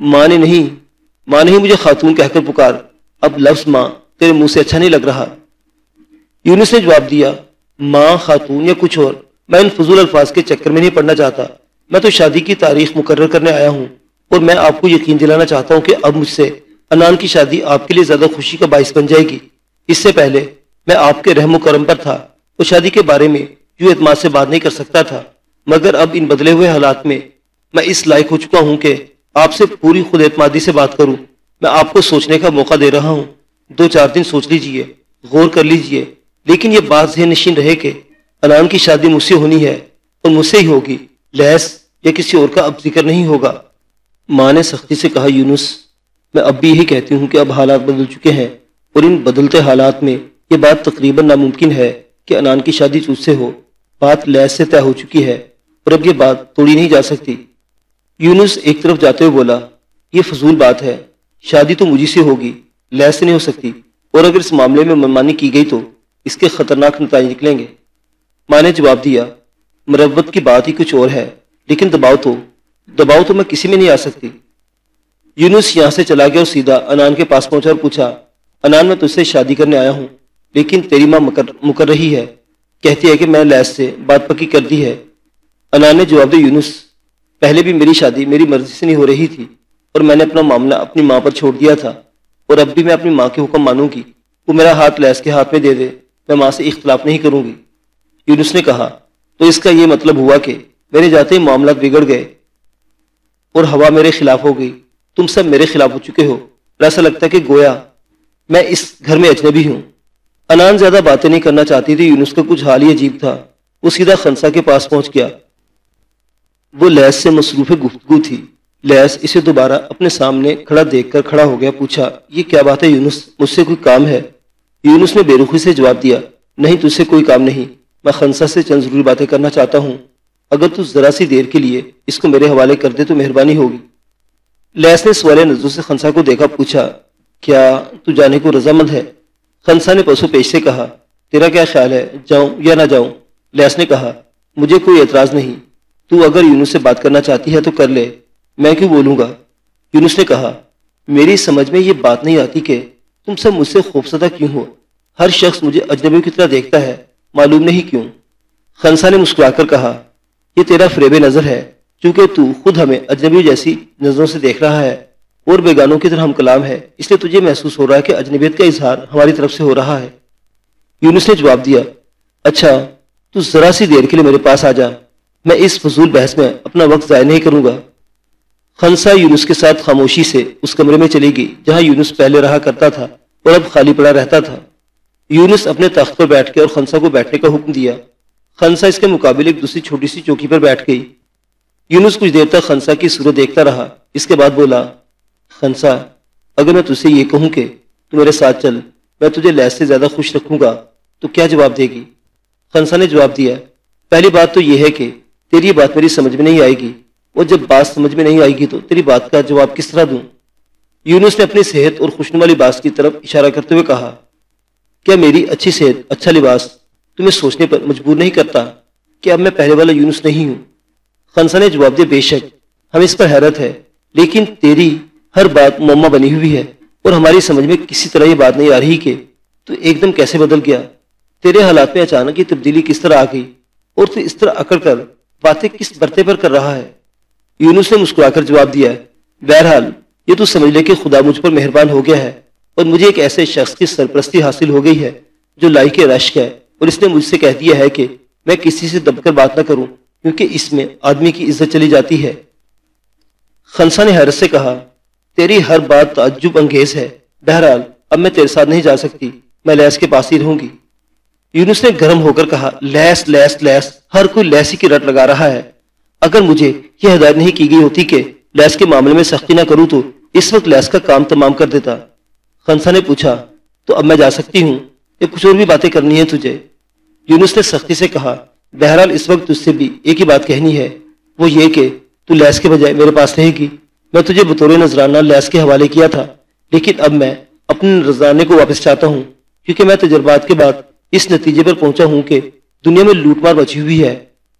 ماں نے نہیں مجھے خاتون کہہ کر پکار، اب لفظ ماں تیرے منہ سے اچھا نہیں لگ رہا۔ یونس نے جواب دیا، ماں، خاتون یا کچھ اور، میں ان فضول الفاظ کے چکر میں نہیں پڑنا چاہتا۔ میں تو شادی کی تاریخ مقرر کرنے آیا ہوں، اور میں آپ کو یقین دلانا چاہتا ہوں کہ اب مجھ سے انان کی شادی آپ کے لیے زیادہ خوشی کا باعث بن جائے گی۔ اس سے پہلے میں آپ کے رحم و کرم پر تھا اور شادی کے بارے میں یوں اعتماد سے بات نہیں کر سکتا تھا، مگر اب ان بدلے ہوئے حالات میں اس لائق ہو چکا ہوں کہ آپ سے پوری خود اعتمادی سے بات کروں۔ میں آپ کو سوچنے کا موقع دے رہا ہوں، 2-4 دن سوچ لیجئے، غور کر لیجئے، لیکن یہ بات ذہن نشین رہے کہ انان کی شادی مجھ سے ہونی ہے اور مجھ سے ہی ہوگی، لیس یا کسی اور کا اب ذکر نہیں ہوگا۔ ماں نے سختی سے کہا، یونس، میں اب بھی یہی کہتی ہوں کہ اب حالات بدل چکے ہیں، اور ان بدلتے حالات میں یہ بات تقریباً ناممکن ہے کہ انان کی شادی تجھ سے ہو۔ بات لیس سے طے ہو چکی ہے اور اب یہ بات توڑی نہیں جا سکتی۔ یونس ایک طرف جاتے ہوئے بولا، یہ فضول بات ہے، شادی تو مجھے سے ہوگی، لیس سے نہیں ہو سکتی، اور اگر اس معاملے میں منمانی کی گئی تو اس کے خطرناک نتائج نکلیں گے۔ ماں نے جواب دیا، مروت کی بات ہی کچھ اور ہے، لیکن دباؤ تو میں کسی میں نہیں آ سکتی۔ یونس یہاں سے چلا گیا اور سیدھا انان کے پاس پہنچا اور پوچھا، انان، میں تجھ سے شادی کرنے آیا ہوں، لیکن تیری ماں مکر رہی ہے، کہتی ہے کہ میں لیس سے بات پکی کر دی ہے۔ انان نے جواب دیا، یونس، پہلے بھی میری شادی میری مرضی سے نہیں ہو رہی تھی، اور میں نے اپنا معاملہ اپنی ماں پر چھوڑ دیا تھا، اور اب بھی میں اپنی ماں کے حکم مانوں گی، وہ میرا ہاتھ لیس کے ہاتھ میں دے دے، میں ماں سے اختلاف نہیں کروں گی۔ یونس نے کہا، تو اس کا یہ مطلب ہوا کہ میرے جاتے ہی معاملات بگڑ گئے اور ہوا میرے خلاف ہو گئی، تم سب میرے خلاف ہو چکے ہو، اور ایسا لگتا ہے کہ گویا میں اس گھر میں اجنبی ہوں۔ انان زیادہ باتیں نہیں کرنا چاہتی تھی، یونس کا کچھ حال ہی عجیب تھا۔ وہ سیدھا خنسا کے پاس پہنچ گیا۔ وہ لیس سے مصروف گفتگو تھی۔ لیس اسے دوبارہ اپنے سامنے کھڑا دیکھ کر کھڑا ہو گیا، پوچھا، یہ کیا بات ہے یونس، مجھ سے کوئی کام ہے؟ یونس نے بے رخی سے جواب دیا، نہیں، تجھ سے کوئی کام نہیں، میں خنسا سے چند ضروری باتیں کرنا چاہتا ہوں، اگر تو ذرا سی دیر کے لیے اس کو میرے حوالے کر دے تو مہربانی ہوگی۔ لیس نے سوالے نظروں سے خنسا کو دیکھا، پوچھا، کیا تو جانے کو رضامند ہے؟ خنسا نے پسو پیش سے کہا، تیرا کیا خیال ہے، جاؤں یا نہ جاؤں؟ لیس نے کہا، مجھے کوئی اعتراض نہیں، تو اگر یونس سے بات کرنا چاہتی ہے تو کر لے، میں کیوں بولوں گا؟ یونس نے کہا، میری سمجھ میں یہ بات نہیں آتی کہ تم سب مجھ سے خوفزدہ کیوں ہو؟ ہر شخص مجھے اجنبی کی طرح دیکھتا ہے، معلوم نہیں کیوں۔ خنسا نے مسکرا کر کہا، یہ تیرا فریب نظر ہے، چونکہ تو خود ہمیں اجنبی جیسی نظروں سے دیکھ رہا ہے اور بیگانوں کی طرح ہم کلام ہے، اس لیے تجھے محسوس ہو رہا ہے کہ اجنبیت کا اظہار ہماری طرف سے ہو رہا ہے۔ یونس نے جواب دیا، اچھا، تو ذرا سی دیر کے لیے میرے پاس آ جا، میں اس فضول بحث میں اپنا وقت ضائع نہیں کروں گا۔ خنسا یونس کے ساتھ خاموشی سے اس کمرے میں چلی گئی جہاں یونس پہلے رہا کرتا تھا اور اب خالی پڑا رہتا تھا۔ یونس اپنے تخت پر بیٹھ کے اور خنسا کو بیٹھنے کا حکم دیا۔ خنسا اس کے مقابل ایک دوسری چھوٹی سی چوکی پر بیٹھ گئی۔ یونس کچھ دیر تک خنسا کی صورت دیکھتا رہا، اس کے بعد بولا، خنسا، اگر میں تجھ سے یہ کہوں کہ تو میرے ساتھ چل، میں تجھے لیس سے زیادہ خوش رکھوں گا، تو کیا جواب دے گی؟ خنسا نے جواب دیا، پہلی بات تو یہ ہے کہ تیری بات میری سمجھ میں نہیں آئے گی، اور جب بات سمجھ میں نہیں آئے گی تو تیری بات کا جواب کس طرح دوں؟ یونس نے اپنی صحت اور خوشنما لباس کی طرف اشارہ کرتے ہوئے کہا، کیا میری اچھی صحت، اچھا لباس تمہیں سوچنے پر مجبور نہیں کرتا کہ اب میں پہلے والا یونس نہیں ہوں؟ خنسا نے جواب دیا، بے شک ہمیں اس پر حیرت ہے، لیکن تیری ہر بات معمہ بنی ہوئی ہے اور ہماری سمجھ میں کسی طرح یہ بات نہیں آ رہی کہ تو ایک دم کیسے بدل گیا، تیرے حالات میں اچانک یہ تبدیلی کس طرح آ گئی، اور تو اس طرح اکڑ کر باتیں کس برتے پر کر رہا ہے؟ یونس نے مسکرا کر جواب دیا، بہرحال یہ تو سمجھ لے کہ خدا مجھ پر مہربان ہو گیا ہے اور مجھے ایک ایسے شخص کی سرپرستی حاصل ہو گئی ہے جو لائق رشک ہے، اور اس نے مجھ سے کہہ دیا ہے کہ میں کسی سے دب کر بات نہ کروں کیونکہ اس میں آدمی کی عزت چلی جاتی ہے۔ خنسا نے حیرت سے کہا، تیری ہر بات تعجب انگیز ہے، بہرحال اب میں تیرے ساتھ نہیں جا سکتی، میں لیس کے پاس ہی رہوں گی۔ یونس نے گرم ہو کر کہا، لیس لیس لیس، ہر کوئی لیس ہی کی رٹ لگا رہا ہے، اگر مجھے یہ ہدایت نہیں کی گئی ہوتی کہ لیس کے معاملے میں سختی نہ کروں تو اس وقت لیس کا کام تمام کر دیتا۔ خنسا نے پوچھا، تو اب میں جا سکتی ہوں یا کچھ اور بھی باتیں کرنی ہیں تجھے؟ یونس نے سختی سے کہا، بہرحال اس وقت تجھ سے بھی ایک ہی بات کہنی ہے، وہ یہ کہ تو لیس کے بجائے میرے پاس رہے گی۔ میں تجھے بطور نذرانہ لیس کے حوالے کیا تھا، لیکن اب میں اپنے نذرانے کو واپس چاہتا ہوں، کیونکہ میں تجربات کے بعد اس نتیجے پر پہنچا ہوں کہ دنیا میں لوٹ مار مچی ہوئی ہے،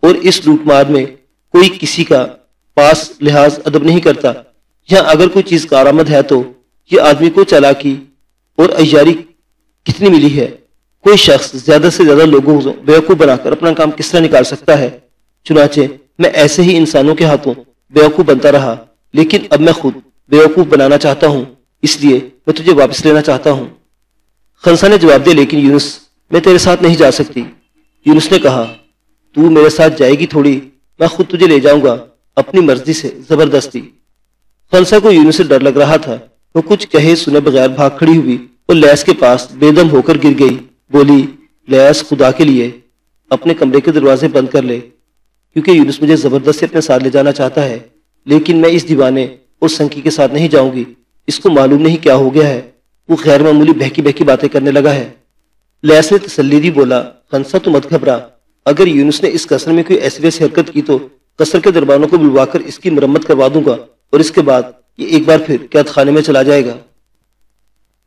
اور اس لوٹ مار میں کوئی کسی کا پاس لحاظ ادب نہیں کرتا۔ یہاں اگر کوئی چیز کارآمد ہے تو یہ آدمی کو چالاکی اور عیاری کتنی ملی ہے۔ کوئی شخص زیادہ سے زیادہ لوگوں کو بیوقوف بنا کر اپنا کام کس طرح نکال سکتا ہے؟ چنانچہ میں ایسے ہی انسانوں کے ہاتھوں بیوقوف بنتا رہا، لیکن اب میں خود بیوقوف بنانا چاہتا ہوں، اس لیے میں تجھے واپس لینا چاہتا ہوں۔ خنسا نے جواب دیا، لیکن یونس میں تیرے ساتھ نہیں جا سکتی۔ یونس نے کہا، تو میرے ساتھ جائے گی تھوڑی، میں خود تجھے لے جاؤں گا اپنی مرضی سے، زبردستی۔ خنسا کو یونس سے ڈر لگ رہا تھا، وہ کچھ کہے سنے بغیر بھاگ کھڑی ہوئی اور لیس کے پاس بے دم ہو کر گر گئی۔ بولی، لیس خدا کے لیے اپنے کمرے کے دروازے بند کر لے، کیونکہ یونس مجھے زبردستی اپنے ساتھ لے جانا چاہتا ہے، لیکن میں اس دیوانے اور سنکی کے ساتھ نہیں جاؤں گی۔ اس کو معلوم نہیں کیا ہو گیا ہے، وہ غیر معمولی بہکی بہکی باتیں کرنے لگا ہے۔ لیس نے تسلی دی، بولا، خنسا تو مت گھبرا، اگر یونس نے اس قصر میں کوئی ایسی ویسی حرکت کی تو قصر کے دربانوں کو بلوا کر اس کی مرمت کروا دوں گا، اور اس کے بعد یہ ایک بار پھر قید خانے میں چلا جائے گا۔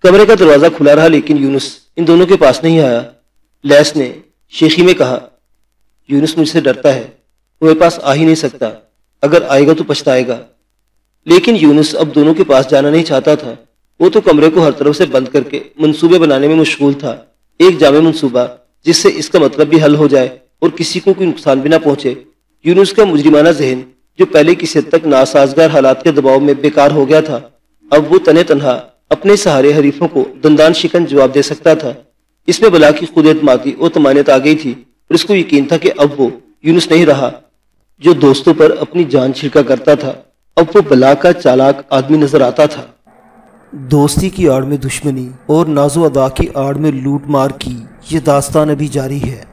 کمرے کا دروازہ کھلا رہا، لیکن یونس ان دونوں کے پاس نہیں آیا۔ لیس نے شیخی میں کہا، یونس مجھ سے ڈرتا ہے، وہ میرے پاس آ ہی نہیں سکتا، اگر آئے گا تو پچھتائے گا۔ لیکن یونس اب دونوں کے پاس جانا نہیں چاہتا تھا، وہ تو کمرے کو ہر طرف سے بند کر کے منصوبے بنانے میں مشغول تھا، ایک جامع منصوبہ جس سے اس کا مطلب بھی حل ہو جائے اور کسی کو کوئی نقصان بھی نہ پہنچے۔ یونس کا مجرمانہ ذہن، جو پہلے کسی حد تک ناسازگار حالات کے دباؤ میں بیکار ہو گیا تھا، اب وہ تنے تنہا اپنے سہارے حریفوں کو دندان شکن جواب دے سکتا تھا۔ اس میں بلا کی خود اعتمادی اور طمانینت آ گئی تھی، اور اس کو یقین تھا کہ اب وہ یونس نہیں رہا جو دوستوں پر اپنی جان چھڑکا کرتا تھا، اب وہ بلا کا چالاک آدمی نظر آتا تھا۔ دوستی کی آڑ میں دشمنی اور ناز و ادا کی آڑ میں لوٹ مار کی یہ داستان ابھی جاری ہے۔